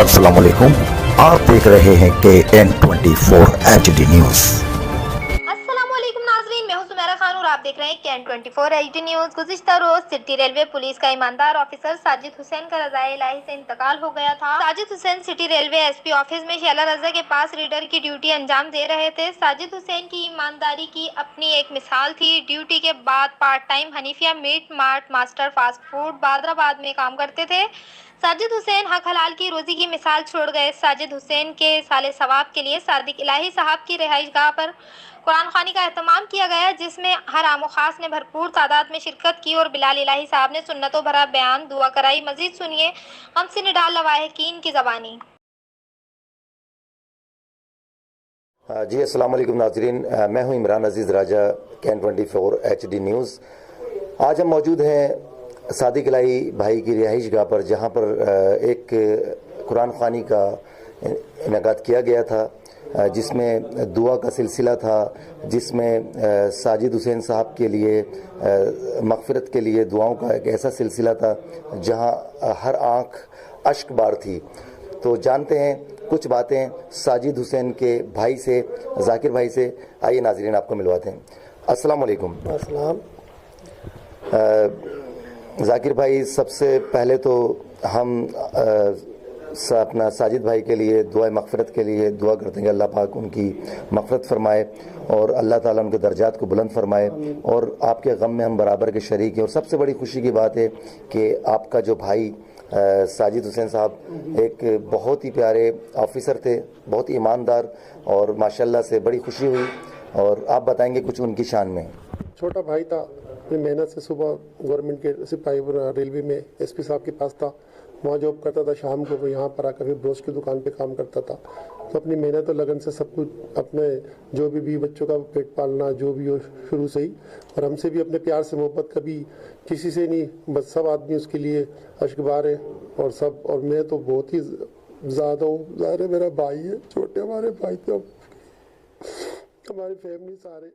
अस्सलाम वालेकुम, आप देख रहे हैं KN24 HD न्यूज़। अस्सलामुअलैकुम नाज़रीन, मैं हूं सुमेरा खान और आप देख रहे हैं KN24 HD न्यूज़। गुज़िश्ता रोज सिटी रेलवे पुलिस का ईमानदार ऑफिसर साजिद हुसैन का रज़ाए इलाही से इंतकाल हो गया था। Sajid Hussain city railway SP office में शैला रजा के पास रीडर की ड्यूटी अंजाम दे रहे थे। साजिद हुसैन की ईमानदारी की अपनी एक मिसाल थी। ड्यूटी के बाद part time Hanifia meat mart master fast food Badrabad में काम करते थे। साजिद हुसैन हक हलाल की रोजी की मिसाल छोड़ गए। साजिद हुसैन के साले सवाब के लिए सादिक इलाही साहब की रिहाइश गाह पर कुरान खानी का एहतमाम किया गया, जिसमें हर आम खास ने भरपूर तादाद में शिरकत की और बिलाल इलाही साहब ने सुन्नतों भरा बयान दुआ कराई। मजीद सुनिए हमसे निडाल लवाहिकीन की ज़बानी। जी अस्सलाम वालेकुम नाज़रीन, मैं हूं इमरान अजीज़ राजा, KN24 HD न्यूज़। आज हम मौजूद हैं सादिक इलाही भाई की रिहाइश गाह पर, जहां पर एक कुरान खानी का इनेकाद किया गया था, जिसमें दुआ का सिलसिला था, जिसमें साजिद हुसैन साहब के लिए मग़फ़िरत के लिए दुआओं का एक ऐसा सिलसिला था जहां हर आँख अश्क बार थी। तो जानते हैं कुछ बातें साजिद हुसैन के भाई से, ज़ाकिर भाई से। आइए नाज़रीन, आपको मिलवाते हैं। अस्सलाम वालेकुम। अस्सलाम। ज़ाकिर भाई, सबसे पहले तो हम अपना साजिद भाई के लिए दुआ मग़फ़िरत के लिए दुआ करते हैं कि अल्लाह पाक उनकी मग़फ़िरत फ़रमाए और अल्लाह ताला उनके दर्जात को बुलंद फ़रमाए, और आपके गम में हम बराबर के शरीक हैं। और सबसे बड़ी खुशी की बात है कि आपका जो भाई साजिद हुसैन साहब एक बहुत ही प्यारे ऑफिसर थे, बहुत ही ईमानदार, और माशाल्लाह से बड़ी खुशी हुई। और आप बताएंगे कुछ उनकी शान में। छोटा भाई था, अपनी मेहनत से सुबह गवर्नमेंट के सिपाही रेलवे में SP साहब के पास था, वहाँ जॉब करता था। शाम को वो यहाँ पर आकर फिर ब्रोश की दुकान पे काम करता था। तो अपनी मेहनत और लगन से सब कुछ, अपने जो भी बच्चों का पेट पालना जो भी हो शुरू से ही, और हमसे भी अपने प्यार से मोहब्बत कभी किसी से नहीं, बस सब आदमी उसके लिए अश्कबार है। और सब, और मैं तो बहुत ही ज़्यादा हूँ, ज़ाहिर मेरा भाई है, छोटे हमारे भाई थे, हमारी फैमिली सारे।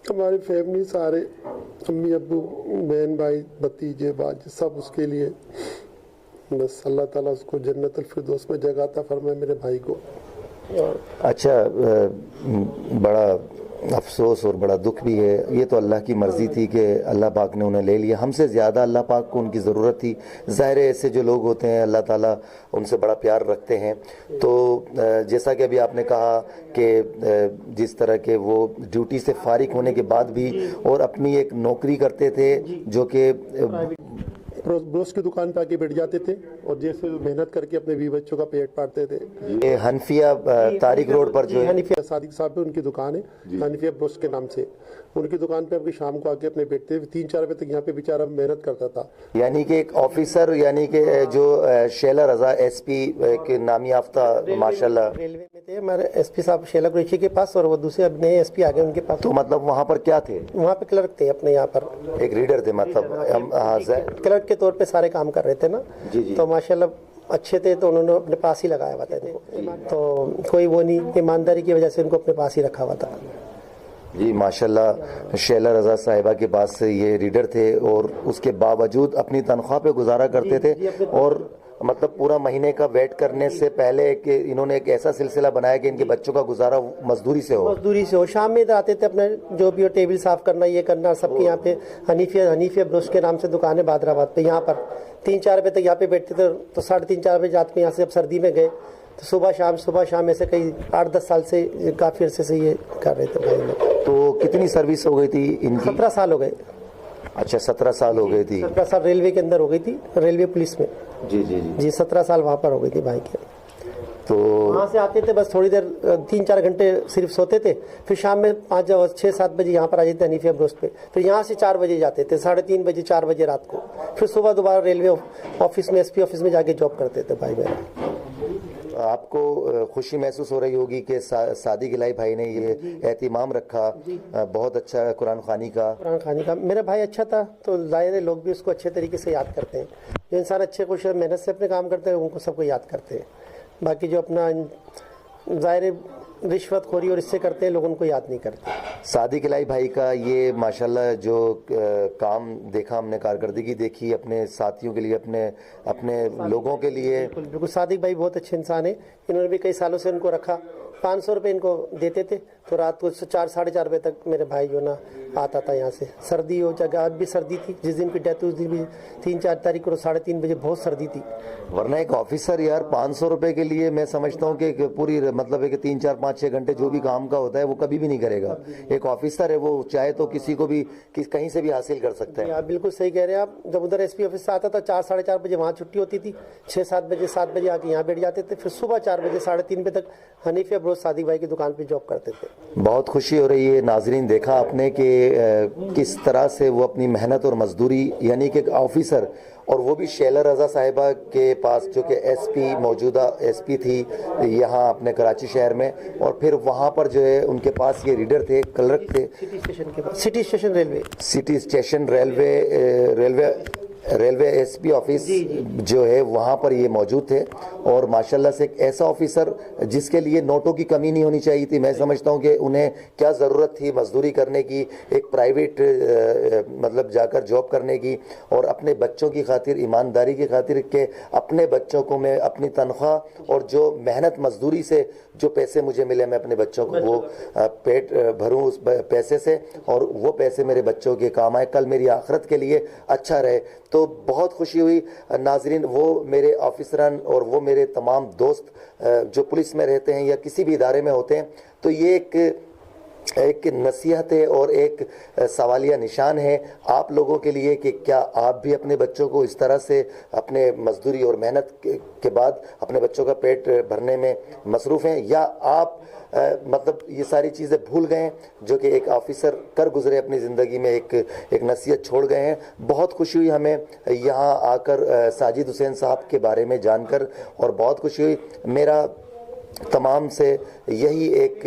हमारी फैमिली सारे, अम्मी अब्बू बहन भाई भतीजे बाज सब उसके लिए, बस अल्लाह ताला उसको जन्नतुल फिरदौस में जगह अता फरमाए मेरे भाई को। अच्छा, बड़ा अफसोस और बड़ा दुख भी है। ये तो अल्लाह की मर्ज़ी थी कि अल्लाह पाक ने उन्हें ले लिया। हमसे ज़्यादा अल्लाह पाक को उनकी ज़रूरत थी। ज़ाहिर है ऐसे जो लोग होते हैं अल्लाह ताला उनसे बड़ा प्यार रखते हैं। तो जैसा कि अभी आपने कहा कि जिस तरह के वो ड्यूटी से फारिग होने के बाद भी और अपनी एक नौकरी करते थे जो कि ब्रोश की दुकान पे आके बैठ जाते थे और जैसे मेहनत करके अपने 20 बच्चों का पेट पालते थे। ये हनफिया तारिक रोड पर जो हनीफिया सादिक साहब पे उनकी दुकान है, हनीफिया ब्रोश के नाम से। उनकी दुकान पे अपनी शाम को आके अपने बैठते थे, 3-4 बजे तक यहाँ पे बेचारा मेहनत करता था। यानी कि एक ऑफिसर, यानी कि जो शैला रजा SP के नामी याफ्ता माशाल्लाह रेलवे में थे हमारे SP साहब शैला कुरैशी के पास, और वो दूसरे अब नए SP आ गए उनके पास। तो मतलब वहाँ पर क्या थे? वहाँ पे क्लर्क थे अपने, यहाँ पर एक रीडर थे, मतलब क्लर्क के तौर पे सारे काम कर रहे थे ना। जी। तो माशाल्लाह अच्छे थे, तो उन्होंने अपने पास ही लगाया हुआ था इनको। तो कोई वो नहीं, ईमानदारी की वजह से उनको अपने पास ही रखा हुआ था। जी माशाल्लाह, शैला रजा साहिबा के पास से ये रीडर थे और उसके बावजूद अपनी तनख्वाह पे गुजारा करते थे। और मतलब पूरा महीने का वेट करने से पहले कि इन्होंने एक ऐसा सिलसिला बनाया कि इनके बच्चों का गुजारा मजदूरी से हो। शाम में इधर आते थे, अपने जो भी हो टेबल साफ करना, ये करना, सबके यहाँ पे हनीफिया ब्रुश के नाम से दुकान है बादराबाद पे। यहाँ पर 3-4 बजे तक यहाँ पे बैठते थे, तो 3:30-4 बजे रात को यहाँ से जब सर्दी में गए तो सुबह शाम ऐसे कई 8-10 साल से काफ़ी अरसे से ये कर रहे थे भाई लोग। तो कितनी सर्विस हो गई थी इनकी? 17 साल हो गए। अच्छा, 17 साल हो गई थी। 17 साल रेलवे के अंदर हो गई थी, रेलवे पुलिस में। जी 17 साल वहाँ पर हो गई थी भाई के। तो वहाँ से आते थे, बस थोड़ी देर 3-4 घंटे सिर्फ सोते थे, फिर शाम में 5-6-7 बजे यहाँ पर आ जाते हनीफिया ब्रोस्ट पे। फिर यहाँ से 4 बजे जाते थे, 3:30 बजे 4 बजे रात को। फिर सुबह दोबारा रेलवे ऑफिस में SP ऑफिस में जाके जॉब करते थे भाई मेरा। आपको खुशी महसूस हो रही होगी कि सादिक इलाही भाई ने ये एहतिमाम रखा, बहुत अच्छा कुरान खानी का। मेरा भाई अच्छा था तो जाहिर है लोग भी उसको अच्छे तरीके से याद करते हैं। जो इंसान अच्छे खुश मेहनत से अपने काम करते हैं उनको सबको याद करते हैं। बाकी जो अपना जाहिर है रिश्वत खोरी और इससे करते हैं, लोग उनको याद नहीं करते। सादिक इलाही भाई का ये माशाल्लाह जो काम देखा हमने, कारकर्दगी देखी अपने साथियों के लिए, अपने अपने लोगों के लिए। बिल्कुल बिल्कुल, सादिक भाई बहुत अच्छे इंसान है। इन्होंने भी कई सालों से उनको रखा, 500 रुपये इनको देते थे, तो रात को 4 साढ़े 4 बजे तक मेरे भाई जो ना आता था यहाँ से। सर्दी हो जगह, आज भी सर्दी थी, जिस दिन की डेथ उस दिन भी 3-4 तारीख को 3:30 बजे बहुत सर्दी थी। वरना एक ऑफिसर यार 500 रुपए के लिए मैं समझता हूँ कि पूरी मतलब है कि 3, 4, 5, 6 घंटे जो भी काम का होता है वो कभी भी नहीं करेगा। एक ऑफिसर है, वो चाहे तो किसी को भी कहीं से भी हासिल कर सकता है। आप बिल्कुल सही कह रहे हैं। आप जब उधर एसपी ऑफिस से आता था 4 साढ़े 4 बजे वहाँ छुट्टी होती थी, 6-7 बजे 7 बजे आके यहाँ बैठ जाते थे, फिर सुबह 4 बजे 3:30 बजे तक हनीफ अबरोज सादिक भाई की दुकान पे जॉब करते थे। बहुत खुशी हो रही है नाजरीन, देखा आपने कि किस तरह से वो अपनी मेहनत और मजदूरी, यानी कि ऑफिसर, और वो भी शेला रजा साहिबा के पास जो कि एसपी, मौजूदा एसपी थी यहाँ अपने कराची शहर में, और फिर वहाँ पर जो है उनके पास ये रीडर थे, क्लर्क थे, सिटी स्टेशन के पास, city station railway SP office जो है वहाँ पर ये मौजूद थे। और माशाल्लाह से एक ऐसा ऑफिसर जिसके लिए नोटों की कमी नहीं होनी चाहिए थी। मैं समझता हूँ कि उन्हें क्या ज़रूरत थी मजदूरी करने की, एक प्राइवेट मतलब जाकर जॉब करने की, और अपने बच्चों की खातिर, ईमानदारी की खातिर के अपने बच्चों को मैं अपनी तनख्वाह और जो मेहनत मजदूरी से जो पैसे मुझे मिले मैं अपने बच्चों को वो पेट भरूँ उस पैसे से, और वो पैसे मेरे बच्चों के काम आए, कल मेरी आखिरत के लिए अच्छा रहे। तो बहुत खुशी हुई नाजरीन। वो मेरे ऑफिसरान और वो मेरे तमाम दोस्त जो पुलिस में रहते हैं या किसी भी इदारे में होते हैं, तो ये एक नसीहत है और एक सवालिया निशान है आप लोगों के लिए कि क्या आप भी अपने बच्चों को इस तरह से अपने मजदूरी और मेहनत के बाद अपने बच्चों का पेट भरने में मसरूफ़ हैं, या आप मतलब ये सारी चीज़ें भूल गए हैं जो कि एक ऑफिसर कर गुजरे अपनी ज़िंदगी में, एक नसीहत छोड़ गए हैं। बहुत खुशी हुई हमें यहाँ आकर साजिद हुसैन साहब के बारे में जानकर, और बहुत खुशी हुई। मेरा तमाम से यही एक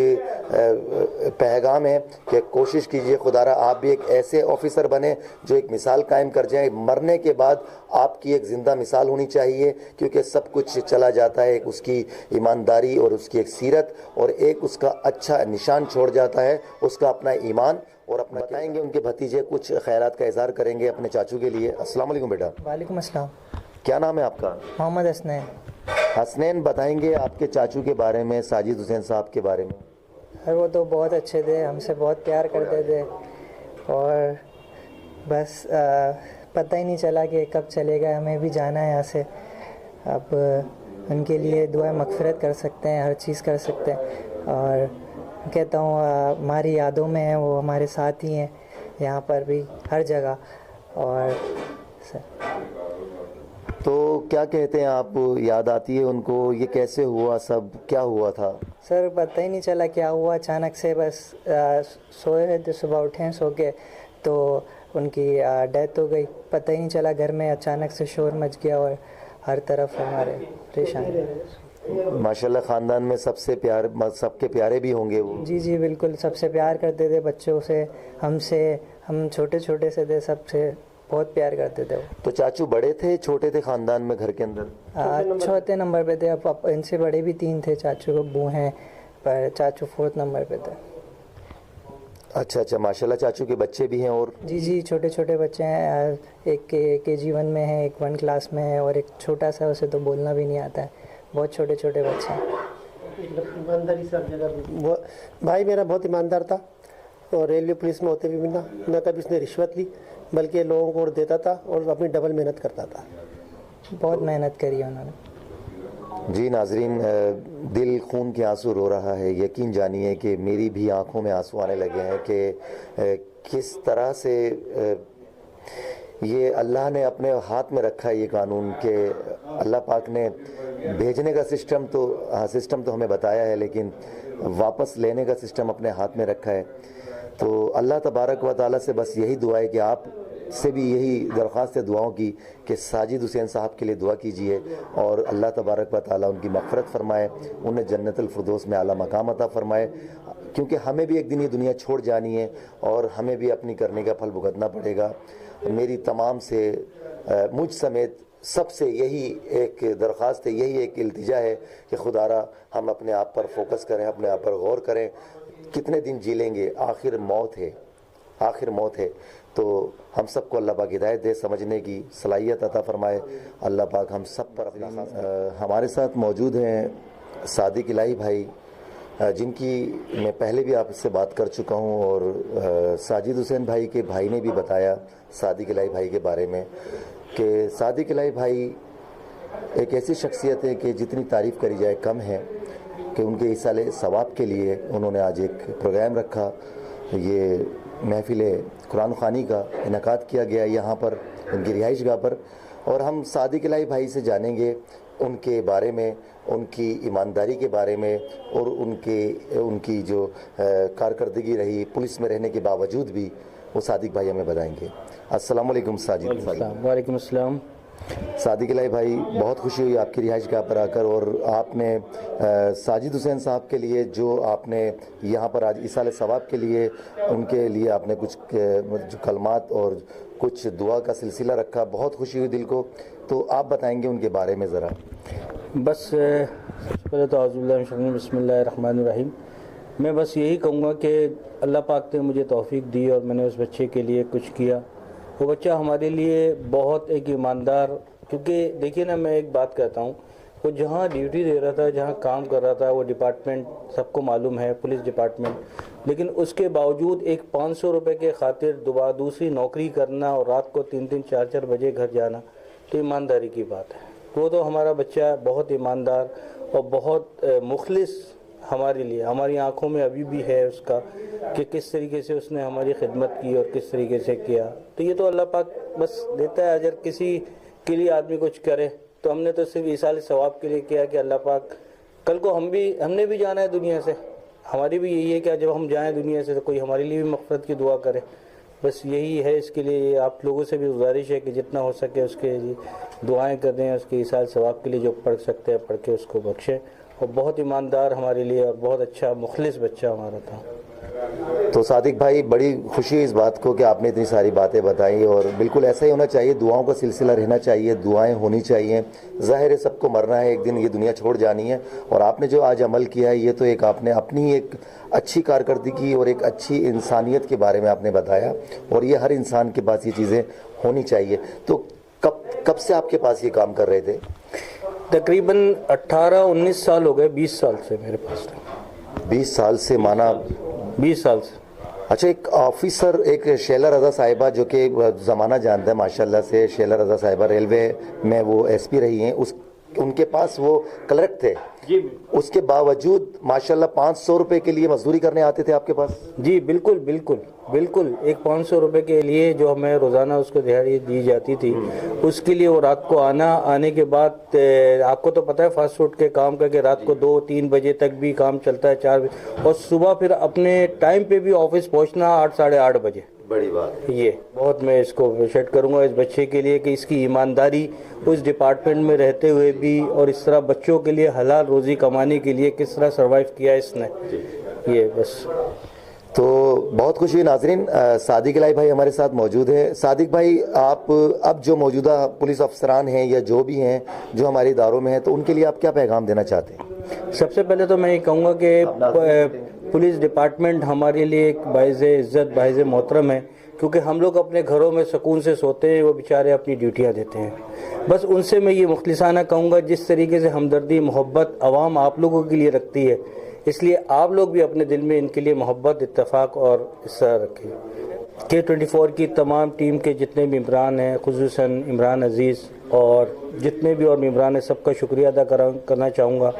पैगाम है कि कोशिश कीजिए खुदारा आप भी एक ऐसे ऑफिसर बने जो एक मिसाल कायम कर जाए। मरने के बाद आपकी एक ज़िंदा मिसाल होनी चाहिए, क्योंकि सब कुछ चला जाता है, एक उसकी ईमानदारी और उसकी एक सीरत और एक उसका अच्छा निशान छोड़ जाता है, उसका अपना ईमान। और अपना बताएंगे उनके भतीजे कुछ खैरात का इजहार करेंगे अपने चाचू के लिए। अस्सलाम वालेकुम बेटा। वालेकुम अस्सलाम। क्या नाम है आपका? मोहम्मद हसनैन। हसनैन, बताएंगे आपके चाचू के बारे में, साजिद हुसैन साहब के बारे में। वो तो बहुत अच्छे थे, हमसे बहुत प्यार करते थे, और बस पता ही नहीं चला कि कब चले गए। हमें भी जाना है यहाँ से। अब उनके लिए दुआ मगफिरत कर सकते हैं, हर चीज़ कर सकते हैं, और कहता हूँ हमारी यादों में है, वो हमारे साथ ही हैं यहाँ पर भी, हर जगह। और तो क्या कहते हैं आप, याद आती है उनको? ये कैसे हुआ, सब क्या हुआ था? सर पता ही नहीं चला क्या हुआ, अचानक से बस सोए थे, सुबह उठे सो के तो उनकी डेथ हो गई। पता ही नहीं चला, घर में अचानक से शोर मच गया और हर तरफ हमारे परेशान। माशाल्लाह ख़ानदान में सबसे सबके प्यारे भी होंगे वो। जी जी बिल्कुल, सबसे प्यार करते थे, बच्चों से, हमसे, हम छोटे छोटे से थे, सबसे बहुत प्यार करते थे वो। तो चाचू बड़े थे छोटे थे ख़ानदान में घर के अंदर? चौथे नंबर पे थे। अब इनसे बड़े भी 3 थे चाचू, अब्बू हैं, पर चाचू 4th नंबर पे थे। अच्छा, माशाल्लाह चाचू के बच्चे भी हैं? और जी छोटे छोटे बच्चे हैं, एक KG1 में है, एक 1 क्लास में है, और एक छोटा सा, उसे तो बोलना भी नहीं आता है। बहुत छोटे छोटे बच्चे हैं। ईमानदारी सब जगह। भाई मेरा बहुत ईमानदार था, और रेलवे पुलिस में होते भी ना कभी उसने रिश्वत ली, बल्कि लोगों को देता था और अपनी डबल मेहनत करता था। बहुत मेहनत करी है उन्होंने। जी नाजरीन, दिल खून के आंसू रो रहा है। यकीन जानिए कि मेरी भी आंखों में आंसू आने लगे हैं कि किस तरह से ये अल्लाह ने अपने हाथ में रखा है ये कानून, के अल्लाह पाक ने भेजने का सिस्टम तो हमें बताया है, लेकिन वापस लेने का सिस्टम अपने हाथ में रखा है। तो अल्लाह तबारक व तआला से बस यही दुआ है कि आप से भी यही दरख्वास्त है दुआओं की कि साजिद हुसैन साहब के लिए दुआ कीजिए, और अल्लाह तबारक व तआला उनकी मग़फ़िरत फ़रमाए, उन्हें जन्नतुल फ़िरदौस में आला मकाम अता फ़रमाए, क्योंकि हमें भी एक दिन ये दुनिया छोड़ जानी है और हमें भी अपनी करने का फल भुगतना पड़ेगा। मेरी तमाम से मुझ समेत سب سے یہی ایک درخواست ہے, یہی ایک التجا ہے کہ خدا را ہم اپنے آپ پر فوکس کریں, اپنے آپ پر غور کریں. کتنے دن جی لیں گے, آخر موت ہے, آخر موت ہے. تو ہم سب کو اللہ پاک ہدایت دے, سمجھنے کی صلاحیت عطا فرمائے. اللہ پاک ہم سب پر اپنا ہمارے ساتھ موجود ہیں صادق الہی بھائی, جن کی میں پہلے بھی آپ سے بات کر چکا ہوں, اور ساجد حسین بھائی کے بھائی نے بھی بتایا صادق الہی بھائی کے بارے میں کہ صادق الہی بھائی ایک ایسی شخصیت ہے کہ جتنی تعریف کری جائے کم ہے. کہ ان کے ایصال ثواب کے لیے انہوں نے آج ایک پروگرام رکھا, یہ محفل قرآن خوانی کا انعقاد کیا گیا یہاں پر ان کی رہائش گاہ پر. اور ہم صادق الہی بھائی سے جانیں گے ان کے بارے میں, ان کی ایمانداری کے بارے میں, اور ان کی جو کارکردگی رہی پولیس میں رہنے کے باوجود بھی, وہ صادق بھائی ہمیں بتائیں گے. السلام علیکم ساجد بھائی. وعلیکم السلام. صادق الہی بھائی, بہت خوشی ہوئی آپ کی رہائش گاہ پر آ کر, اور آپ نے ساجد حسین صاحب کے لیے جو آپ نے یہاں پر آج ایصال ثواب کے لیے ان کے لیے آپ نے کچھ کلمات اور کچھ دعا کا سلسلہ رکھا, بہت خوشی ہوئی دل کو. تو آپ بتائیں گے ان کے بارے میں ذرا. بس سب سے پہلے تو اعوذ باللہ من الشیطان الرجیم, بسم اللہ الرحمن الرحیم. میں بس یہی کہوں گا کہ اللہ پاک نے مجھے توفیق دی اور میں نے اس بچے کے لیے کچھ کیا. وہ بچہ ہمارے لیے بہت ایک ایماندار, کیونکہ دیکھیے نا, میں ایک بات کہتا ہوں, وہ جہاں ڈیوٹی دے رہا تھا, جہاں کام کر رہا تھا, وہ ڈپارٹمنٹ سب کو معلوم ہے, پولیس ڈپارٹمنٹ, لیکن اس کے باوجود ایک 500 روپے کے خاطر دوسری نوکری کرنا اور رات کو 3 4 بجے گھر جانا, تو ایمانداری کی بات ہے. وہ تو ہمارا بچہ بہت ایماندار اور بہت مخلص ہمارے لیے, ہماری آنکھوں میں ابھی بھی ہے اس کا کہ کس طریقے سے اس نے ہماری خدمت کی اور کس طریقے سے کیا. تو یہ تو اللہ پاک بس دیتا ہے اجر. کسی کے لیے آدمی کچھ کرے, تو ہم نے تو صرف ایصال ثواب کے لیے کیا کہ اللہ پاک کل کو ہم نے بھی جانا ہے دنیا سے, ہماری بھی یہی ہے کہ جب ہم جائیں دنیا سے تو کوئی ہمارے لیے بھی مغفرت کی دعا کرے. بس یہی ہے. اس کے لیے آپ لوگوں سے بھی گزارش ہے کہ جتنا ہو سکے اس کے دعائیں کر دیں, اس کے ایصال ثواب کے لیے جو پڑھ سکتے ہیں پڑھ کے اس کو بخشیں. اور بہت ایماندار ہمارے لیے اور بہت اچھا مخلص بچہ ہمارا تھا. تو صادق بھائی, بڑی خوشی ہے اس بات کو کہ آپ نے اتنی ساری باتیں بتائیں, اور بالکل ایسا ہی ہونا چاہیے, دعاؤں کا سلسلہ رہنا چاہیے, دعائیں ہونی چاہیے. ظاہر ہے سب کو مرنا ہے, ایک دن یہ دنیا چھوڑ جانی ہے, اور آپ نے جو آج عمل کیا ہے یہ تو ایک آپ نے اپنی ایک اچھی کارکردگی اور ایک اچھی انسانیت کے بارے میں آپ نے بتایا, اور یہ ہر انسان کے پاس یہ چیزیں ہونی چاہیے. تو کب سے آپ کے پاس یہ کام کر رہے تھے؟ تقریباً 18-19 سال ہو گئے. 20 سال سے میرے پاس. 20 سال سے, مانا 20 سال سے. اچھا, ایک آفیسر, ایک شیلا رضا صاحبہ جو کہ زمانہ جانتا ہے ماشاءاللہ سے, شیلا رضا صاحبہ ریلوے میں وہ ایس پی رہی ہیں, ان کے پاس وہ کلرک تھے, اس کے باوجود ماشاءاللہ 500 روپے کے لیے مزدوری کرنے آتے تھے آپ کے پاس؟ جی بالکل بالکل بالکل. ایک 500 روپے کے لیے جو ہمیں روزانہ اس کو دہاڑی دی جاتی تھی, اس کے لیے وہ رات کو آنے کے بعد, آپ کو تو پتہ ہے فاسٹ فوڈ کے کام کا کہ رات کو 2-3 بجے تک بھی کام چلتا ہے, 4 بجے, اور صبح پھر اپنے ٹائم پہ بھی آفس پہنچنا 8-8:30 بجے. بڑی بات. یہ بہت میں اس کو اپریشیٹ کروں گا اس بچے کے لیے کہ اس کی ایمانداری اس ڈپارٹمنٹ میں رہتے ہوئے بھی, اور اس طرح بچوں کے لیے حلال روزی کمانے کے لیے کس طرح سروائیو کیا اس نے. یہ بس. تو بہت خوشی ہوئی ناظرین, صادق الہی بھائی ہمارے ساتھ موجود ہیں. صادق بھائی, آپ اب جو موجودہ پولیس افسران ہیں یا جو بھی ہیں جو ہمارے اداروں میں ہیں, تو ان کے لیے آپ کیا پیغام دینا چاہتے ہیں؟ سب سے پہلے تو میں یہ کہوں گا کہ پولیس ڈپارٹمنٹ ہمارے لیے ایک باعث عزت, باعث محترم ہے, کیونکہ ہم لوگ اپنے گھروں میں سکون سے سوتے ہیں, وہ بیچارے اپنی ڈیوٹیاں دیتے ہیں. بس ان سے میں یہ مخلصانہ کہوں گا, جس طریقے سے ہمدردی محبت عوام آپ لوگوں کے لیے رکھتی ہے, اس لیے آپ لوگ بھی اپنے دل میں ان کے لیے محبت, اتفاق اور اس طرح رکھیں. K24 کی تمام ٹیم کے جتنے بھی ممبران ہیں, خصوصاً عمران عزیز اور جتنے بھی اور ممبران ہیں, سب کا شکریہ ادا کرنا چاہوں گا.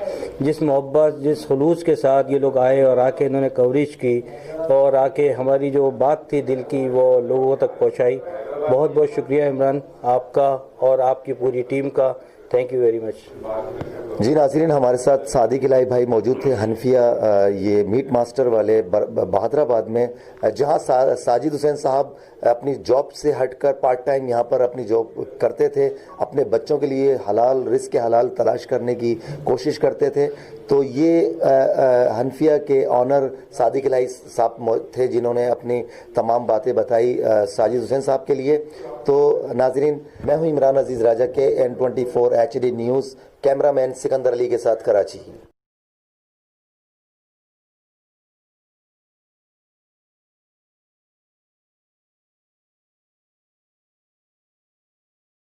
جس محبت, جس خلوص کے ساتھ یہ لوگ آئے اور آ کے انہوں نے کوریج کی اور آ کے ہماری جو بات تھی دل کی وہ لوگوں تک پہنچائی. بہت بہت شکریہ عمران آپ کا اور آپ کی پوری ٹیم کا. Thank you very much. جی ناظرین, ہمارے ساتھ صادق الہی بھائی موجود تھے, حنفیہ یہ میٹ ماسٹر والے بہادر آباد میں, جہاں ساجد حسین صاحب اپنی جاب سے ہٹ کر پارٹ ٹائم یہاں پر اپنی جاب کرتے تھے, اپنے بچوں کے لیے حلال رزق حلال تلاش کرنے کی کوشش کرتے تھے. تو یہ حنفیہ کے آنر صادق الہی صاحب تھے جنہوں نے اپنی تمام باتیں بتائی ساجد حسین صاحب کے لیے. تو ناظرین، میں ہوں عمران عزیز راجہ کے N24 HD نیوز، کیمرہ مین سکندر علی کے ساتھ کراچی.